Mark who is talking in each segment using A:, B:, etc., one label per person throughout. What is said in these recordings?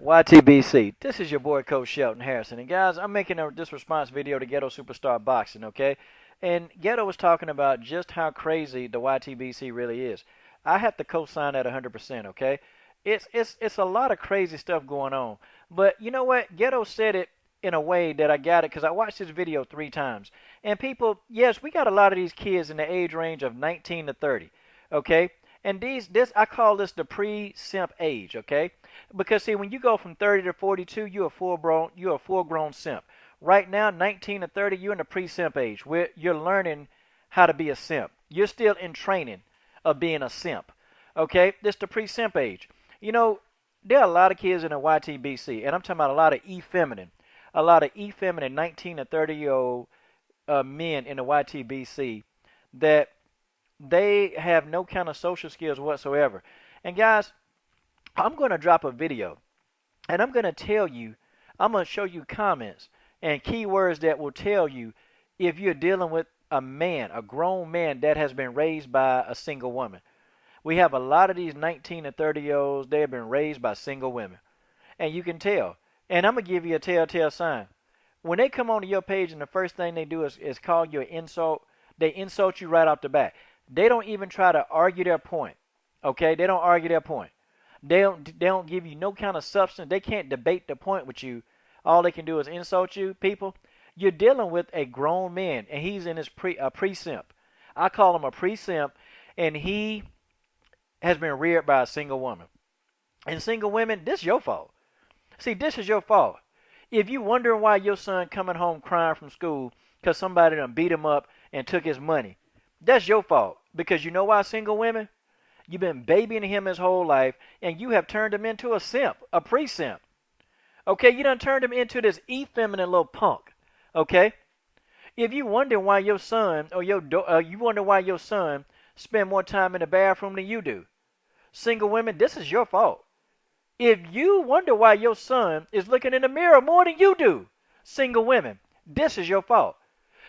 A: YTBC, this is your boy Coach Shelton Harrison. And guys, I'm making this response video to Ghetto Superstar Boxing, okay? And Ghetto was talking about just how crazy the YTBC really is. I have to co-sign that 100%, okay? It's a lot of crazy stuff going on. But you know what? Ghetto said it in a way that I got it because I watched this video 3 times. And people, yes, we got a lot of these kids in the age range of 19 to 30, okay? And I call this the pre-simp age, okay? Because see, when you go from 30 to 42, you're a full-grown simp. Right now, 19 to 30, you're in the pre-simp age, where you're learning how to be a simp. You're still in training of being a simp, okay? This is the pre-simp age. You know, there are a lot of kids in the YTBC, and I'm talking about a lot of effeminate 19 to 30-year-old men in the YTBC that they have no kind of social skills whatsoever. And guys, I'm going to drop a video and I'm going to show you comments and keywords that will tell you if you're dealing with a man, a grown man that has been raised by a single woman. We have a lot of these 19 to 30-year-olds, they have been raised by single women. And you can tell. And I'm going to give you a telltale sign. When they come onto your page and the first thing they do is call you an insult, they insult you right off the bat. They don't even try to argue their point. Okay? They don't argue their point. They don't give you no kind of substance. They can't debate the point with you. All they can do is insult you. People, you're dealing with a grown man, and he's in his pre-simp. I call him a pre-simp, and he has been reared by a single woman. And single women, this is your fault. See, this is your fault. If you wondering why your son coming home crying from school because somebody done beat him up and took his money, that's your fault. Because you know why, single women? You've been babying him his whole life, and you have turned him into a simp, a pre-simp. Okay, you done turned him into this effeminate little punk. Okay? If you wonder why your son or you wonder why your son spend more time in the bathroom than you do, single women, this is your fault. If you wonder why your son is looking in the mirror more than you do, single women, this is your fault.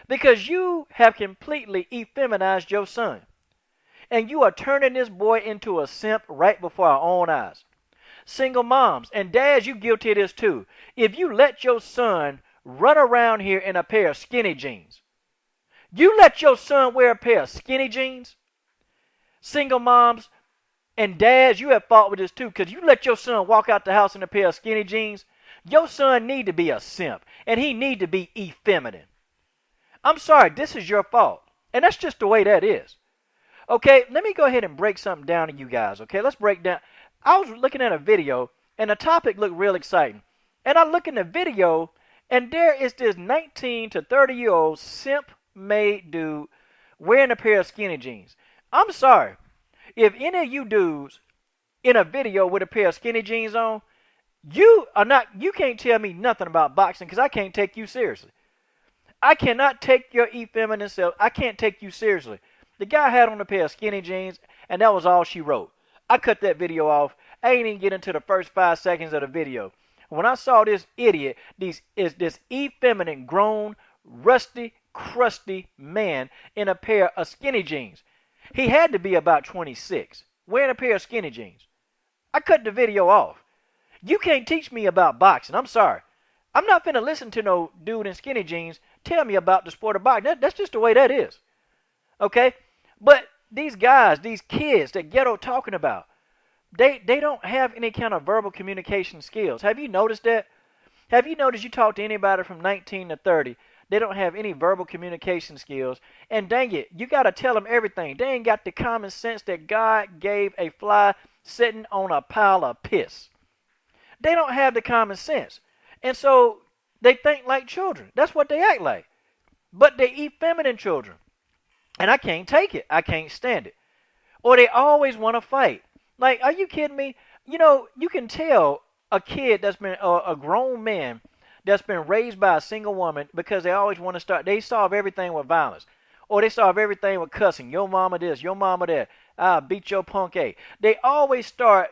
A: Because you have completely effeminized your son. And you are turning this boy into a simp right before our own eyes. Single moms and dads, you guilty of this too. If you let your son run around here in a pair of skinny jeans, you let your son wear a pair of skinny jeans, single moms and dads, you have fought with this too, because you let your son walk out the house in a pair of skinny jeans, your son need to be a simp, and he need to be effeminate. I'm sorry, this is your fault. And that's just the way that is. Okay, let me go ahead and break something down to you guys. Okay, let's break down. I was looking at a video, and the topic looked real exciting. And I look in the video, and there is this 19 to 30-year-old simp-made dude wearing a pair of skinny jeans. I'm sorry. If any of you dudes in a video with a pair of skinny jeans on, you can't tell me nothing about boxing because I can't take you seriously. I cannot take your effeminate self. I can't take you seriously. The guy had on a pair of skinny jeans, and that was all she wrote. I cut that video off. I ain't even get into the first 5 seconds of the video. When I saw this idiot, this effeminate, grown, rusty, crusty man in a pair of skinny jeans. He had to be about 26, wearing a pair of skinny jeans. I cut the video off. You can't teach me about boxing. I'm sorry. I'm not finna listen to no dude in skinny jeans tell me about the sport of boxing. That's just the way that is. Okay? But these guys, these kids that Ghetto talking about, they don't have any kind of verbal communication skills. Have you noticed that? Have you noticed you talk to anybody from 19 to 30, they don't have any verbal communication skills. And dang it, you got to tell them everything. They ain't got the common sense that God gave a fly sitting on a pile of piss. They don't have the common sense. And so they think like children. That's what they act like. But they effeminate children. And I can't take it. I can't stand it. Or they always want to fight. Like, are you kidding me? You know, you can tell a kid that's been a grown man that's been raised by a single woman because they always want to they solve everything with violence. Or they solve everything with cussing. Your mama this, your mama that. I'll beat your punk A. They always start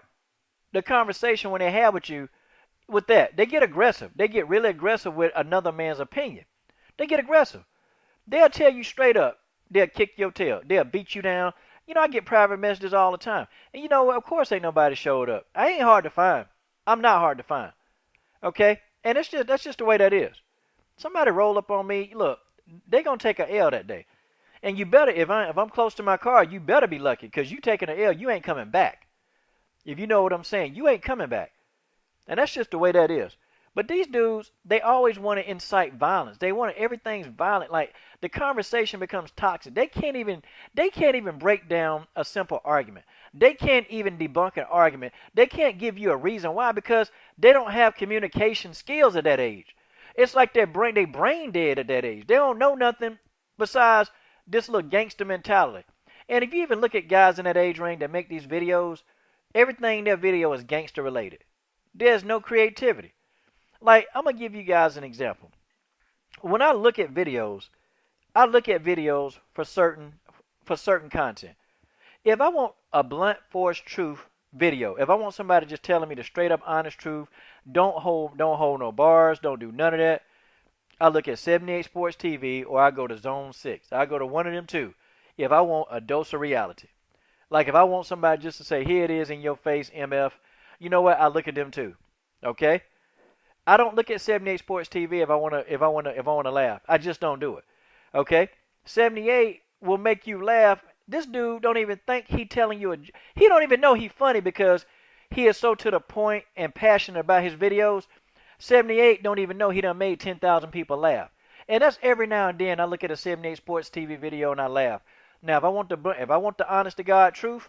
A: the conversation when they have with you with that. They get aggressive. They get really aggressive with another man's opinion. They get aggressive. They'll tell you straight up. They'll kick your tail. They'll beat you down. You know, I get private messages all the time. And you know, of course ain't nobody showed up. I ain't hard to find. I'm not hard to find. Okay? And that's just the way that is. Somebody roll up on me, look, they gonna take a L that day. And you better, if I'm close to my car, you better be lucky, because you taking an L, you ain't coming back. If you know what I'm saying, you ain't coming back. And that's just the way that is. But these dudes, they always want to incite violence. They want everything's violent. Like, the conversation becomes toxic. They can't even break down a simple argument. They can't even debunk an argument. They can't give you a reason why, because they don't have communication skills at that age. It's like they brain dead at that age. They don't know nothing besides this little gangster mentality. And if you even look at guys in that age range that make these videos, everything in their video is gangster related. There's no creativity. Like, I'm gonna give you guys an example. When I look at videos for certain content. If I want a blunt force truth video, if I want somebody just telling me the straight up honest truth, don't hold no bars, don't do none of that, I look at 78 Sports TV, or I go to Zone 6. I go to one of them two if I want a dose of reality. Like, if I want somebody just to say, here it is in your face, MF, you know what? I look at them too. Okay? I don't look at 78 Sports TV if I wanna laugh. I just don't do it. Okay? 78 will make you laugh. This dude don't even think he telling you he don't even know he funny, because he is so to the point and passionate about his videos. 78 don't even know he done made 10,000 people laugh. And that's every now and then I look at a 78 Sports TV video and I laugh. Now, if I want the honest to God truth,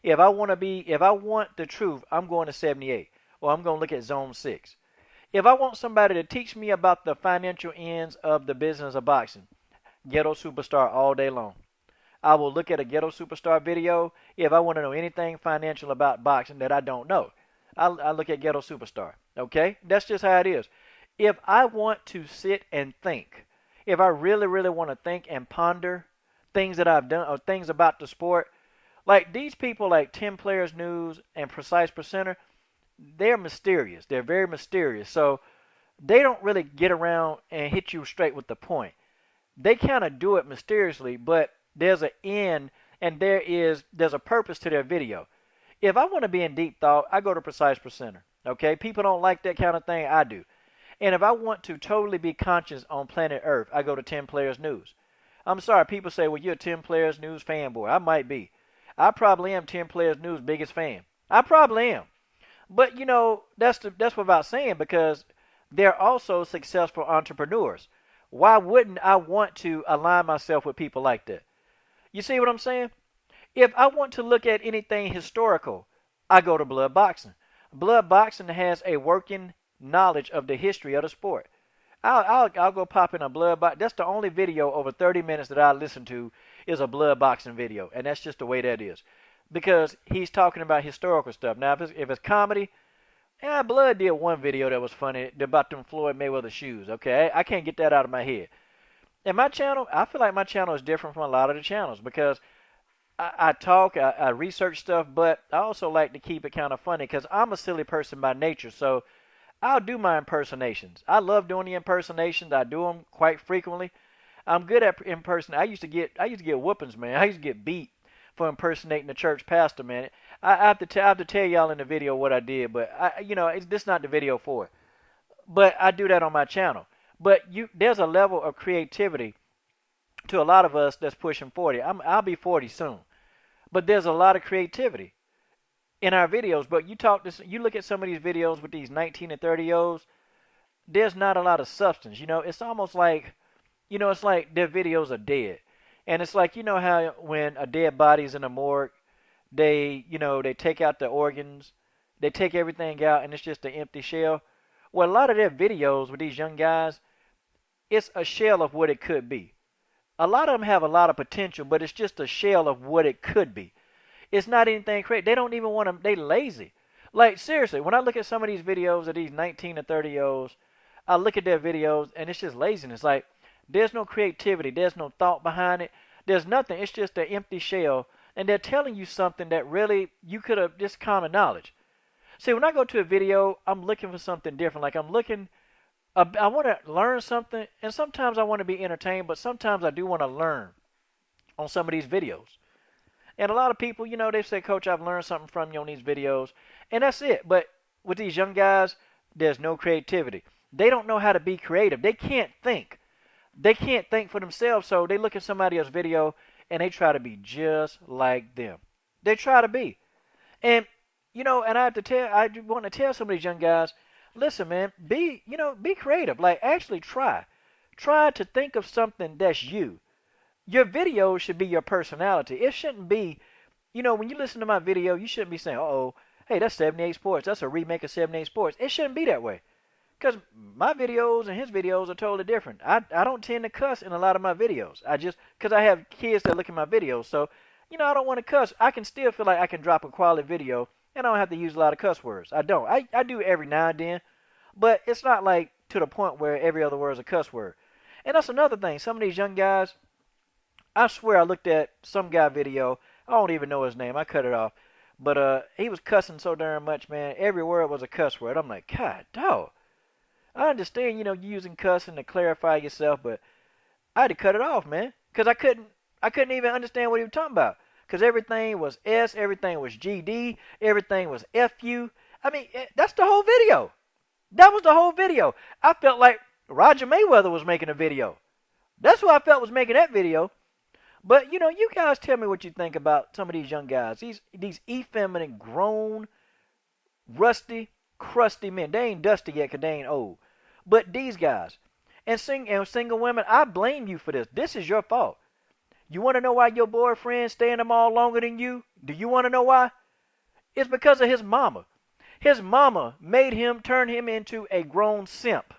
A: if I want the truth, I'm going to 78, or I'm going to look at Zone 6. If I want somebody to teach me about the financial ends of the business of boxing, Ghetto Superstar all day long. I will look at a Ghetto Superstar video if I want to know anything financial about boxing that I don't know. I look at Ghetto Superstar. Okay? That's just how it is. If I want to sit and think, if I really, really want to think and ponder things that I've done or things about the sport, like these people like 10 Players News and Precise Percenter, they're mysterious. They're very mysterious. So they don't really get around and hit you straight with the point. They kind of do it mysteriously, but there's an end, and there's a purpose to their video. If I want to be in deep thought, I go to Precise Percenter. Okay? People don't like that kind of thing. I do. And if I want to totally be conscious on planet Earth, I go to 10 Players News. I'm sorry, people say, well, you're a 10 Players News fanboy. I might be. I probably am 10 Players News' biggest fan. I probably am. But, that's without saying, because they're also successful entrepreneurs. Why wouldn't I want to align myself with people like that? You see what I'm saying? If I want to look at anything historical, I go to Blood Boxing. Blood Boxing has a working knowledge of the history of the sport. I'll go pop in a Blood Boxing. That's the only video over 30 minutes that I listen to is a Blood Boxing video, and that's just the way that is. Because he's talking about historical stuff. Now, if it's comedy, Blood did one video that was funny about them Floyd Mayweather shoes. Okay, I can't get that out of my head. And my channel, I feel like my channel is different from a lot of the channels, because I talk, I research stuff, but I also like to keep it kind of funny, because I'm a silly person by nature. So I'll do my impersonations. I love doing the impersonations. I do them quite frequently. I'm good at impersonating. I used to get whoopings, man. I used to get beat for impersonating the church pastor, man. I have to tell y'all in the video what I did, but this not the video for it. But I do that on my channel. But there's a level of creativity to a lot of us that's pushing 40. I'll be 40 soon. But there's a lot of creativity in our videos. But you look at some of these videos with these 19 and 30-year-olds, there's not a lot of substance. It's almost like, it's like their videos are dead. And it's like, how when a dead body's in a morgue, they take out the organs, they take everything out, and it's just an empty shell. Well, a lot of their videos with these young guys, it's a shell of what it could be. A lot of them have a lot of potential, but it's just a shell of what it could be. It's not anything crazy. They don't even want to, they lazy. Like, seriously, when I look at some of these videos of these 19 and 30-year-olds, I look at their videos, and it's just laziness. Like, there's no creativity. There's no thought behind it. There's nothing. It's just an empty shell. And they're telling you something that really, you could have, just common knowledge. See, when I go to a video, I'm looking for something different. Like, I want to learn something, and sometimes I want to be entertained, but sometimes I do want to learn on some of these videos. And a lot of people, they say, Coach, I've learned something from you on these videos, and that's it. But with these young guys, there's no creativity. They don't know how to be creative. They can't think. They can't think for themselves, so they look at somebody else's video and they try to be just like them. They try to be. And and I want to tell some of these young guys, listen, man, be creative. Like actually try. Try to think of something that's you. Your video should be your personality. It shouldn't be, when you listen to my video, you shouldn't be saying, "Oh, hey, that's 78 Sports. That's a remake of 78 Sports." It shouldn't be that way. Because my videos and his videos are totally different. I don't tend to cuss in a lot of my videos. Because I have kids that look at my videos. So, I don't want to cuss. I can still feel like I can drop a quality video and I don't have to use a lot of cuss words. I don't. I do every now and then. But it's not like to the point where every other word is a cuss word. And that's another thing. Some of these young guys, I swear I looked at some guy video. I don't even know his name. I cut it off. But he was cussing so darn much, man. Every word was a cuss word. I'm like, God, dog. I understand, you using cussing to clarify yourself, but I had to cut it off, man, because I couldn't even understand what he was talking about. Because everything was S, everything was GD, everything was FU. I mean, that's the whole video. That was the whole video. I felt like Roger Mayweather was making a video. That's who I felt was making that video. But you guys tell me what you think about some of these young guys. These effeminate, grown, rusty, crusty men. They ain't dusty yet because they ain't old. But these guys, and single women, I blame you for this. This is your fault. You want to know why your boyfriend stay in the mall longer than you? Do you want to know why? It's because of his mama. His mama made him turn him into a grown simp.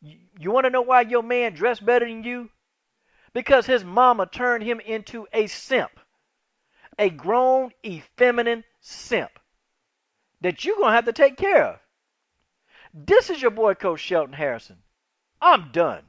A: You want to know why your man dressed better than you? Because his mama turned him into a simp. A grown, effeminate simp that you're going to have to take care of. This is your boy, Coach Shelton Harrison. I'm done.